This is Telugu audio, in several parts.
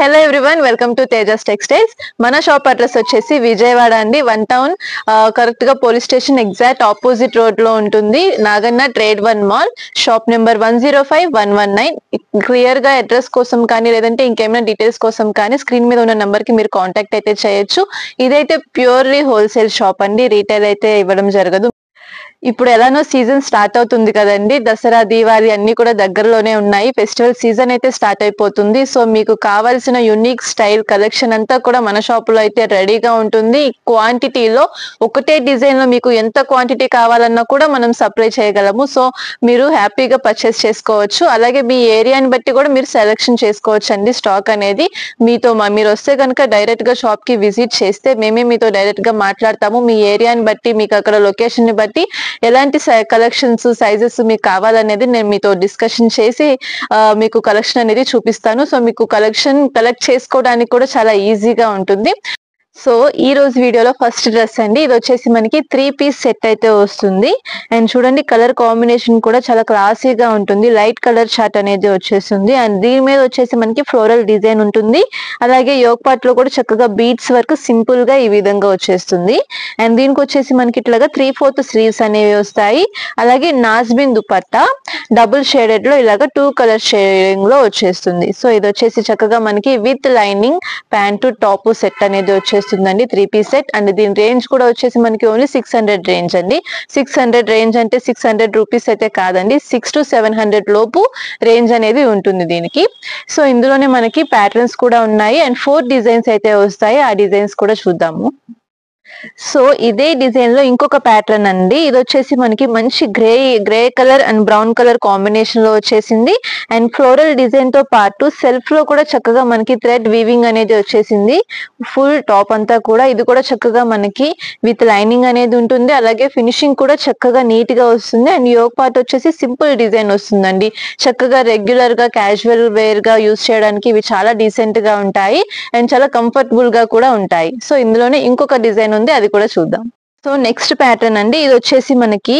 Hello everyone, welcome to Tejas textiles. మన షాప్ అడ్రస్ వచ్చేసి విజయవాడ అండి, 1 టౌన్, కరెక్ట్ గా police station exact opposite road లో ఉంటుంది. Naganna trade 1 mall, shop number 105119. Clear గా అడ్రస్ కోసం కానీ లేదంటే ఇంకేమైనా డీటెయిల్స్ కోసం కానీ స్క్రీన్ మీద ఉన్న నంబర్ కి మీరు కాంటాక్ట్ అయితే చేయొచ్చు. ఇదైతే ప్యూర్లీ హోల్సేల్ షాప్ అండి, రీటైల్ అయితే ఇవ్వడం జరగదు. ఇప్పుడు ఎలానో సీజన్ స్టార్ట్ అవుతుంది కదండి, దసరా దీవాళి అన్ని కూడా దగ్గరలోనే ఉన్నాయి. ఫెస్టివల్ సీజన్ అయితే స్టార్ట్ అయిపోతుంది. సో మీకు కావాల్సిన యూనిక్ స్టైల్ కలెక్షన్ అంతా కూడా మన షాప్ లో అయితే రెడీగా ఉంటుంది. క్వాంటిటీలో ఒకటే డిజైన్ లో మీకు ఎంత క్వాంటిటీ కావాలన్నా కూడా మనం సప్లై చేయగలము. సో మీరు హ్యాపీగా పర్చేస్ చేసుకోవచ్చు. అలాగే మీ ఏరియాని బట్టి కూడా మీరు సెలెక్షన్ చేసుకోవచ్చు అండి. స్టాక్ అనేది మీరు వస్తే కనుక డైరెక్ట్ గా షాప్ కి విజిట్ చేస్తే మేమే మీతో డైరెక్ట్ గా మాట్లాడతాము. మీ ఏరియాని బట్టి, మీకు అక్కడ లొకేషన్ ని బట్టి ఎలాంటి కలెక్షన్స్, సైజెస్ మీకు కావాలనేది నేను మీతో డిస్కషన్ చేసి మీకు కలెక్షన్ అనేది చూపిస్తాను. సో మీకు కలెక్షన్ కలెక్ట్ చేసుకోవడానికి కూడా చాలా ఈజీగా ఉంటుంది. సో ఈ రోజు వీడియోలో ఫస్ట్ డ్రెస్ అండి, ఇది వచ్చేసి మనకి 3 పీస్ సెట్ అయితే వస్తుంది. అండ్ చూడండి, కలర్ కాంబినేషన్ కూడా చాలా క్లాసీగా ఉంటుంది. లైట్ కలర్ చార్ట్ అనేది వచ్చేస్తుంది. అండ్ దీని మీద వచ్చేసి మనకి ఫ్లోరల్ డిజైన్ ఉంటుంది. అలాగే యోగ్ పార్ట్ లో కూడా చక్కగా బీడ్స్ వర్క్ సింపుల్ గా ఈ విధంగా వచ్చేస్తుంది. అండ్ దీనికి వచ్చేసి మనకి ఇట్లాగా 3/4 స్లీవ్స్ అనేవి వస్తాయి. అలాగే నాజ్బిన్ దుపట్టా డబుల్ షేడెడ్ లో ఇలాగా 2 కలర్ షేడింగ్ లో వచ్చేస్తుంది. సో ఇది వచ్చేసి చక్కగా మనకి with lining pant top set అనేది వచ్చేస్తుంది. 3 పీస్ సెట్. అండ్ దీని రేంజ్ కూడా వచ్చేసి మనకి ఓన్లీ 600 రేంజ్ అండి. 600 రేంజ్ అంటే 600 రూపీస్ అయితే కాదండి, 600 to 700 లోపు రేంజ్ అనేది ఉంటుంది దీనికి. సో ఇందులోనే మనకి ప్యాటర్న్స్ కూడా ఉన్నాయి అండ్ 4 డిజైన్స్ అయితే వస్తాయి. ఆ డిజైన్స్ కూడా చూద్దాము. సో ఇదే డిజైన్ లో ఇంకొక ప్యాటర్న్ అండి, ఇది వచ్చేసి మనకి మంచి grey colour and brown colour combination లో వచ్చేసింది. అండ్ ఫ్లోరల్ డిజైన్ తో పాటు సెల్ఫ్ లో కూడా చక్కగా మనకి థ్రెడ్ వీవింగ్ అనేది వచ్చేసింది. ఫుల్ టాప్ అంతా కూడా ఇది కూడా చక్కగా మనకి విత్ లైనింగ్ అనేది ఉంటుంది. అలాగే ఫినిషింగ్ కూడా చక్కగా నీట్ గా వస్తుంది. అండ్ యోగ్ పార్ట్ వచ్చేసి సింపుల్ డిజైన్ వస్తుందండి. చక్కగా రెగ్యులర్ గా క్యాజువల్ వేర్ గా యూస్ చేయడానికి ఇవి చాలా డీసెంట్ గా ఉంటాయి అండ్ చాలా కంఫర్టబుల్ గా కూడా ఉంటాయి. సో ఇందులోనే ఇంకొక డిజైన్ ఉంది, అది కూడా చూద్దాం. సో నెక్స్ట్ ప్యాటర్న్ అండి, ఇది వచ్చేసి మనకి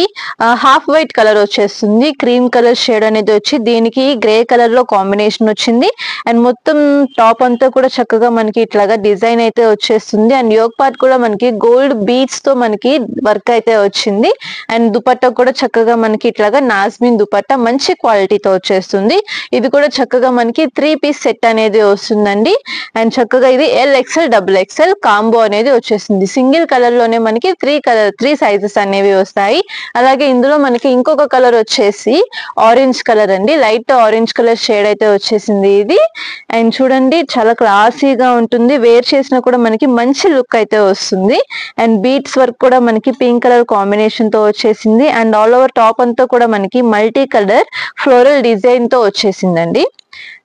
హాఫ్ వైట్ కలర్ వచ్చేస్తుంది. క్రీమ్ కలర్ షేడ్ అనేది వచ్చి దీనికి గ్రే కలర్ లో కాంబినేషన్ వచ్చింది. అండ్ మొత్తం టాప్ అంతా కూడా చక్కగా మనకి ఇట్లాగా డిజైన్ అయితే వచ్చేస్తుంది. అండ్ యోగ్ పార్ట్ కూడా మనకి గోల్డ్ బీడ్స్ తో మనకి వర్క్ అయితే వచ్చింది. అండ్ దుపట్టా కూడా చక్కగా మనకి ఇట్లాగా నాజ్మిన్ దుపట్టా మంచి క్వాలిటీతో వచ్చేస్తుంది. ఇది కూడా చక్కగా మనకి 3 పీస్ సెట్ అనేది వస్తుందండి. అండ్ చక్కగా ఇది LXL XXL కాంబో అనేది వచ్చేస్తుంది. సింగిల్ కలర్ లోనే మనకి 3 సైజెస్ అనేవి వస్తాయి. అలాగే ఇందులో మనకి ఇంకొక కలర్ వచ్చేసి ఆరెంజ్ కలర్ అండి, లైట్ ఆరెంజ్ కలర్ షేడ్ అయితే వచ్చేసింది ఇది. అండ్ చూడండి, చాలా క్లాసీగా ఉంటుంది. వేర్ చేసినా కూడా మనకి మంచి లుక్ అయితే వస్తుంది. అండ్ బీడ్స్ వర్క్ కూడా మనకి పింక్ కలర్ కాంబినేషన్ తో వచ్చేసింది. అండ్ ఆల్ ఓవర్ టాప్ అంతా కూడా మనకి మల్టీ కలర్ ఫ్లోరల్ డిజైన్ తో వచ్చేసిందండి.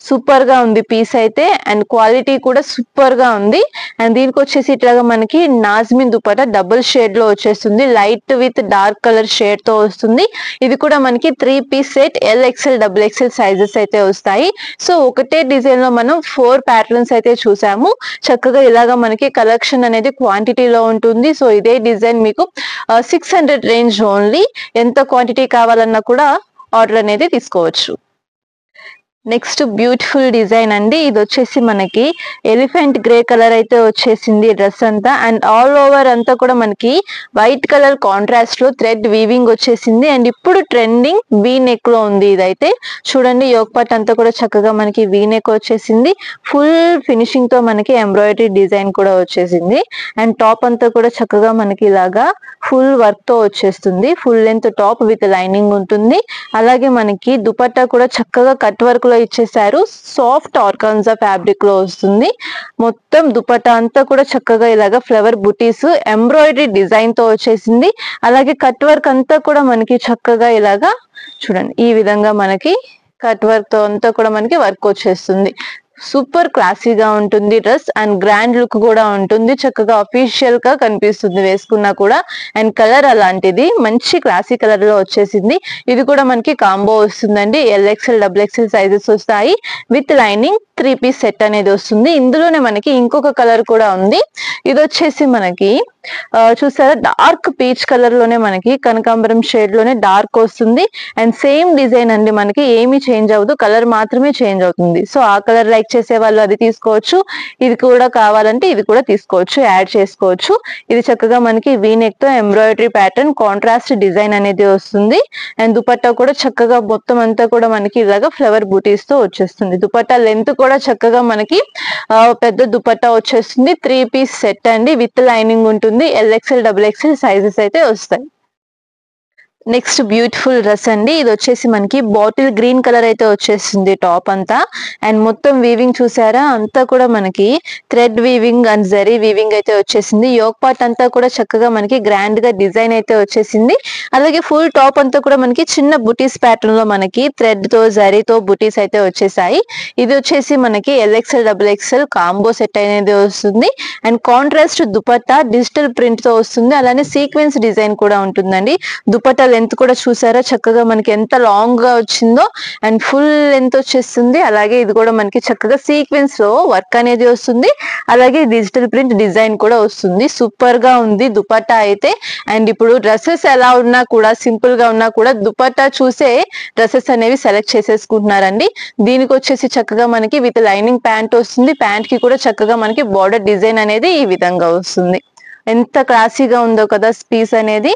సూపర్ గా ఉంది పీస్ అయితే. అండ్ క్వాలిటీ కూడా సూపర్ గా ఉంది. అండ్ దీనికి వచ్చేసి ఇట్లాగా మనకి నాజ్మిన్ దుపట్టా డబుల్ షేడ్ లో వచ్చేస్తుంది. Light with dark colour shade తో వస్తుంది. ఇది కూడా మనకి 3 piece set LXL XXL sizes అయితే వస్తాయి. సో ఒకటే డిజైన్ లో మనం 4 ప్యాటర్న్స్ అయితే చూసాము. చక్కగా ఇలాగా మనకి కలెక్షన్ అనేది క్వాంటిటీలో ఉంటుంది. సో ఇదే డిజైన్ మీకు 600 రేంజ్ ఓన్లీ. ఎంత క్వాంటిటీ కావాలన్నా కూడా ఆర్డర్ అనేది తీసుకోవచ్చు. నెక్స్ట్ బ్యూటిఫుల్ డిజైన్ అండి, ఇది వచ్చేసి మనకి ఎలిఫెంట్ గ్రే కలర్ అయితే వచ్చేసింది డ్రెస్ అంతా. అండ్ ఆల్ ఓవర్ అంతా కూడా మనకి వైట్ కలర్ కాంట్రాస్ట్ లో థ్రెడ్ వీవింగ్ వచ్చేసింది. అండ్ ఇప్పుడు ట్రెండింగ్ వీ నెక్ లో ఉంది ఇదైతే. చూడండి, యోగ్ పార్ట్ అంతా కూడా చక్కగా మనకి వీ నెక్ వచ్చేసింది. ఫుల్ ఫినిషింగ్ తో మనకి ఎంబ్రాయిడరీ డిజైన్ కూడా వచ్చేసింది. అండ్ టాప్ అంతా కూడా చక్కగా మనకి ఇలాగా ఫుల్ వర్క్ తో వచ్చేస్తుంది. Full length top with lining ఉంటుంది. అలాగే మనకి దుపట్టా కూడా చక్కగా కట్ వర్క్ లో ఇచ్చేసారు. సాఫ్ట్ ఆర్గాన్జా ఫ్యాబ్రిక్ లో వస్తుంది. మొత్తం దుపట్టా అంతా కూడా చక్కగా ఇలాగా ఫ్లవర్ బుటీస్ ఎంబ్రాయిడరీ డిజైన్ తో వచ్చేసింది. అలాగే కట్ వర్క్ అంతా కూడా మనకి చక్కగా ఇలాగా చూడండి, ఈ విధంగా మనకి కట్ వర్క్ తో అంతా కూడా మనకి వర్క్ వచ్చేస్తుంది. సూపర్ క్లాసీగా ఉంటుంది డ్రెస్. అండ్ గ్రాండ్ లుక్ కూడా ఉంటుంది. చక్కగా అఫీషియల్ గా కనిపిస్తుంది వేసుకున్నా కూడా. అండ్ కలర్ అలాంటిది మంచి క్లాసీ కలర్ లో వచ్చేసింది. ఇది కూడా మనకి కాంబో వస్తుందండి. LXL XXL సైజెస్ వస్తాయి విత్ లైనింగ్ 3 పీస్ సెట్ అనేది వస్తుంది. ఇందులోనే మనకి ఇంకొక కలర్ కూడా ఉంది. ఇది వచ్చేసి మనకి చూసారా డార్క్ పీచ్ కలర్ లోనే మనకి కనకాంబరం షేడ్ లోనే డార్క్ వస్తుంది. అండ్ సేమ్ డిజైన్ అండి, మనకి ఏమీ చేంజ్ అవ్వదు, కలర్ మాత్రమే చేంజ్ అవుతుంది. సో ఆ కలర్ లైక్ చేసే వాళ్ళు అది తీసుకోవచ్చు, ఇది కూడా కావాలంటే ఇది కూడా తీసుకోవచ్చు, యాడ్ చేసుకోవచ్చు. ఇది చక్కగా మనకి వీ నెక్ తో ఎంబ్రాయిడరీ ప్యాటర్న్ కాంట్రాస్ట్ డిజైన్ అనేది వస్తుంది. అండ్ దుపట్టా కూడా చక్కగా మొత్తం అంతా కూడా మనకి ఇలాగా ఫ్లవర్ బూటీస్ తో వచ్చేస్తుంది. దుపట్టా లెంత్ కూడా చక్కగా మనకి పెద్ద దుపట్టా వచ్చేస్తుంది. 3 పీస్ సెట్ అండి, విత్ లైనింగ్ ఉంటుంది. LXL XXL సైజెస్ అయితే వస్తాయి. నెక్స్ట్ బ్యూటిఫుల్ డ్రెస్ అండి, ఇది వచ్చేసి మనకి బాటిల్ గ్రీన్ కలర్ అయితే వచ్చేస్తుంది టాప్ అంతా. అండ్ మొత్తం వీవింగ్ చూసారా, అంతా కూడా మనకి thread weaving and zari weaving అయితే వచ్చేసింది. యోక్ పార్ట్ అంతా కూడా చక్కగా మనకి గ్రాండ్ గా డిజైన్ అయితే వచ్చేసింది. అలాగే ఫుల్ టాప్ అంతా కూడా మనకి చిన్న బుటీస్ ప్యాటర్న్ లో మనకి థ్రెడ్ తో జరీతో బుటీస్ అయితే వచ్చేసాయి. ఇది వచ్చేసి మనకి LXL XXL కాంబో సెట్ అనేది వస్తుంది. And contrast dupatta digital print తో వస్తుంది. అలానే సీక్వెన్స్ డిజైన్ కూడా ఉంటుందండి. దుపట్టా లెంత్ కూడా చూసారా చక్కగా మనకి ఎంత లాంగ్ గా వచ్చిందో, అండ్ ఫుల్ లెంత్ వచ్చేస్తుంది. అలాగే ఇది కూడా మనకి చక్కగా సీక్వెన్స్ లో వర్క్ అనేది వస్తుంది. అలాగే డిజిటల్ ప్రింట్ డిజైన్ కూడా వస్తుంది. సూపర్ గా ఉంది దుపట్టా అయితే. అండ్ ఇప్పుడు డ్రెస్సెస్ ఎలా ఉన్నా కూడా, సింపుల్ గా ఉన్నా కూడా దుపట్టా చూసే డ్రెస్సెస్ అనేవి సెలెక్ట్ చేసేసుకుంటున్నారండి. దీనికి వచ్చేసి చక్కగా మనకి విత్ లైనింగ్ ప్యాంట్ వస్తుంది. ప్యాంట్ కి కూడా చక్కగా మనకి బార్డర్ డిజైన్ అనేది ఈ విధంగా వస్తుంది. ఎంత క్లాసీగా ఉందో కదా పీస్ అనేది.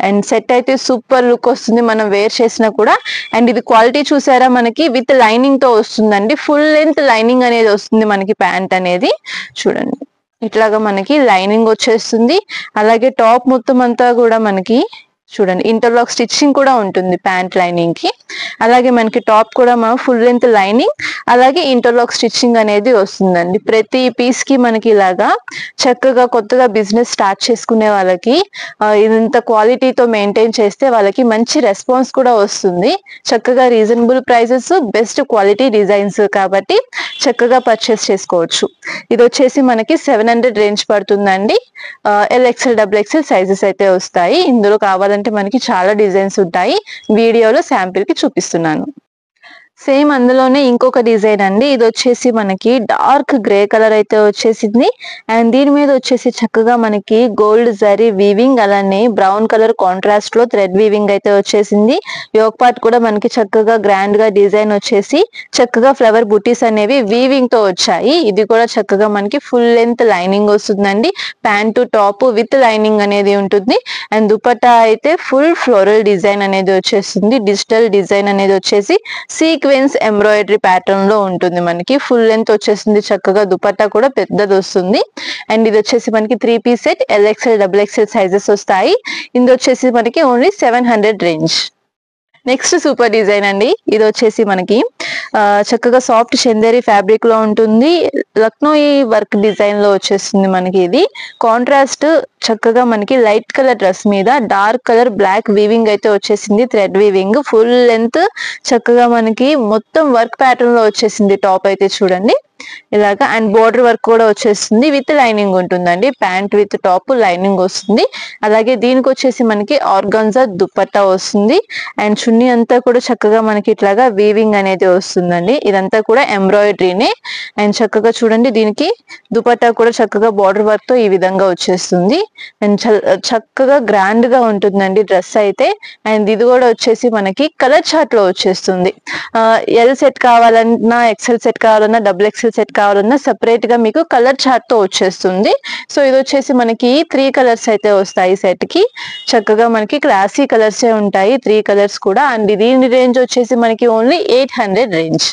అండ్ సెట్ అయితే సూపర్ లుక్ వస్తుంది మనం వేర్ చేసినా కూడా. అండ్ ఇది క్వాలిటీ చూసారా మనకి విత్ లైనింగ్ తో వస్తుందండి. ఫుల్ లెంత్ లైనింగ్ అనేది వస్తుంది మనకి ప్యాంట్ అనేది. చూడండి ఇట్లాగా మనకి లైనింగ్ వచ్చేస్తుంది. అలాగే టాప్ మొత్తం అంతా కూడా మనకి చూడండి ఇంటర్లాక్ స్టిచ్చింగ్ కూడా ఉంటుంది ప్యాంట్ లైనింగ్ కి. అలాగే మనకి టాప్ కూడా మనం ఫుల్ లెంత్ లైనింగ్ అలాగే ఇంటర్లాక్ స్టిచ్చింగ్ అనేది వస్తుందండి. ప్రతి పీస్ కి మనకి ఇలాగా చక్కగా కొత్తగా బిజినెస్ స్టార్ట్ చేసుకునే వాళ్ళకి ఇంత క్వాలిటీతో మెయింటైన్ చేస్తే వాళ్ళకి మంచి రెస్పాన్స్ కూడా వస్తుంది. చక్కగా reasonable prices, best quality designs కాబట్టి చక్కగా పర్చేస్ చేసుకోవచ్చు. ఇది వచ్చేసి మనకి 700 రేంజ్ పడుతుందండి. LXL XXL సైజెస్ అయితే వస్తాయి. ఇందులో కావాలంటే మనకి చాలా డిజైన్స్ ఉంటాయి, వీడియోలో శాంపిల్ కి చూపిస్తున్నాను. సేమ్ అందులోనే ఇంకొక డిజైన్ అండి, ఇది వచ్చేసి మనకి డార్క్ గ్రే కలర్ అయితే వచ్చేసింది. అండ్ దీని మీద వచ్చేసి చక్కగా మనకి గోల్డ్ జరీ వీవింగ్, అలానే బ్రౌన్ కలర్ కాంట్రాస్ట్ లో థ్రెడ్ వీవింగ్ అయితే వచ్చేసింది. యోక్ పార్ట్ కూడా మనకి చక్కగా గ్రాండ్ గా డిజైన్ వచ్చేసి చక్కగా ఫ్లవర్ బుటీస్ అనేవి వీవింగ్ తో వచ్చాయి. ఇది కూడా చక్కగా మనకి ఫుల్ లెంత్ లైనింగ్ వస్తుందండి. ప్యాంటు టాప్ విత్ లైనింగ్ అనేది ఉంటుంది. అండ్ దుపట్టా అయితే ఫుల్ ఫ్లోరల్ డిజైన్ అనేది వచ్చేస్తుంది. డిజిటల్ డిజైన్ అనేది వచ్చేసి సీక్వెన్స్ ఎంబ్రాయిడరీ ప్యాటర్న్ లో ఉంటుంది. మనకి ఫుల్ లెంత్ వచ్చేసింది. చక్కగా దుపట్టా కూడా పెద్దది వస్తుంది. అండ్ ఇది వచ్చేసి మనకి 3 piece set LXL XXL sizes వస్తాయి. ఇది వచ్చేసి మనకి only 700 range. Next super design అండి, ఇది వచ్చేసి మనకి చక్కగా సాఫ్ట్ చందేరి ఫ్యాబ్రిక్ లో ఉంటుంది. లక్నోయి వర్క్ డిజైన్ లో వచ్చేస్తుంది మనకి. ఇది కాంట్రాస్ట్ చక్కగా మనకి లైట్ కలర్ డ్రెస్ మీద డార్క్ కలర్ బ్లాక్ వీవింగ్ అయితే వచ్చేసింది. థ్రెడ్ వీవింగ్ ఫుల్ లెంత్ చక్కగా మనకి మొత్తం వర్క్ ప్యాటర్న్ లో వచ్చేసింది. టాప్ అయితే చూడండి ఇలాగా. అండ్ బోర్డర్ వర్క్ కూడా వచ్చేస్తుంది. విత్ లైనింగ్ ఉంటుందండి. ప్యాంట్ విత్ టాప్ లైనింగ్ వస్తుంది. అలాగే దీనికి వచ్చేసి మనకి ఆర్గాన్జా దుపట్టా వస్తుంది. అండ్ చున్నీ అంతా కూడా చక్కగా మనకి ఇట్లాగా వీవింగ్ అనేది వస్తుందండి. ఇదంతా కూడా ఎంబ్రాయిడరీనే. అండ్ చక్కగా చూడండి దీనికి దుపట్టా కూడా చక్కగా బార్డర్ వర్క్ తో ఈ విధంగా వచ్చేస్తుంది. అండ్ చక్కగా గ్రాండ్ గా ఉంటుందండి డ్రెస్ అయితే. అండ్ ఇది కూడా వచ్చేసి మనకి కలర్ చార్ట్ లో వచ్చేస్తుంది. L సెట్ కావాలన్నా, XL సెట్ కావాలన్నా, XXL సెట్ కావాలన్నా సెపరేట్ గా మీకు కలర్ చార్ట్ తో వచ్చేస్తుంది. సో ఇది వచ్చేసి మనకి 3 కలర్స్ అయితే వస్తాయి సెట్ కి. చక్కగా మనకి క్లాసీ కలర్స్ ఉంటాయి 3 కలర్స్ కూడా. అండ్ దీని రేంజ్ వచ్చేసి మనకి ఓన్లీ 800 రేంజ్.